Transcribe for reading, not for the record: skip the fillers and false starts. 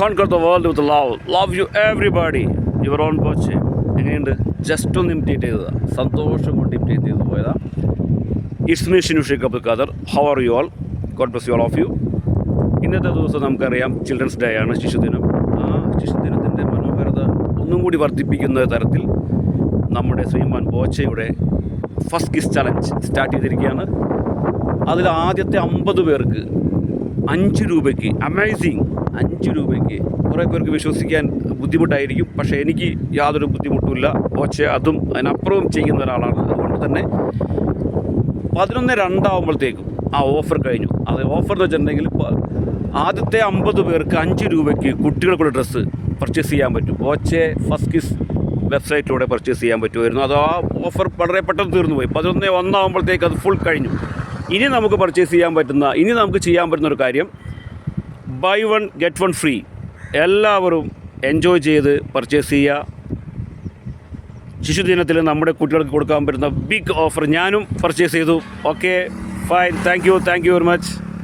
conquer the world with love. Love you everybody. Your own Boche. എങ്ങനെയുണ്ട്? Just ഒന്ന് imitate ചെയ്തതാണ്, സന്തോഷം കൊണ്ട് ഇമിറ്റേറ്റ് ചെയ്ത് പോയതാണ്. It's me Shinu Shaikh Abdul Khader. How are you all? God bless you all of you. ഇന്നത്തെ ദിവസം നമുക്കറിയാം ചിൽഡ്രൻസ് ഡേ ആണ്, ശിശുദിനം. ആ ശിശുദിനത്തിൻ്റെ മനോഹരത ഒന്നും കൂടി വർദ്ധിപ്പിക്കുന്ന തരത്തിൽ നമ്മുടെ ശ്രീമാൻ ബോച്ചയുടെ ഫസ്റ്റ് കിസ് ചലഞ്ച് സ്റ്റാർട്ട് ചെയ്തിരിക്കുകയാണ്. അതിൽ ആദ്യത്തെ 50 പേർക്ക് 5 രൂപയ്ക്ക്, അമേസിങ്, 5 രൂപയ്ക്ക്. കുറേ പേർക്ക് വിശ്വസിക്കാൻ ബുദ്ധിമുട്ടായിരിക്കും, പക്ഷേ എനിക്ക് യാതൊരു ബുദ്ധിമുട്ടുമില്ല. ബോച്ചെ അതും അതിനപ്പുറവും ചെയ്യുന്ന ഒരാളാണ്. അതുകൊണ്ട് തന്നെ 11:02 ആകുമ്പോഴത്തേക്കും ആ ഓഫർ കഴിഞ്ഞു. അത് ഓഫർ എന്ന് വെച്ചിട്ടുണ്ടെങ്കിൽ ആദ്യത്തെ 50 പേർക്ക് 5 രൂപയ്ക്ക് കുട്ടികൾക്കുള്ള ഡ്രസ്സ് പർച്ചേസ് ചെയ്യാൻ പറ്റും. ബോച്ചെ ഫസ്റ്റ് കിസ് വെബ്സൈറ്റിലൂടെ പർച്ചേസ് ചെയ്യാൻ പറ്റുമായിരുന്നു. അത് ആ ഓഫർ വളരെ പെട്ടെന്ന് തീർന്നു പോയി. 11:01 ആകുമ്പോഴത്തേക്ക് അത് ഫുൾ കഴിഞ്ഞു. ഇനി നമുക്ക് പർച്ചേസ് ചെയ്യാൻ പറ്റുന്ന, ഇനി നമുക്ക് ചെയ്യാൻ പറ്റുന്ന ഒരു കാര്യം, ബൈ 1 get 1 ഫ്രീ. എല്ലാവരും എൻജോയ് ചെയ്ത് പർച്ചേസ് ചെയ്യുക. ശിശുദിനത്തിൽ നമ്മുടെ കുട്ടികൾക്ക് കൊടുക്കാൻ പറ്റുന്ന ബിഗ് ഓഫർ ഞാനും പർച്ചേസ് ചെയ്തു. Okay, fine, thank you very much.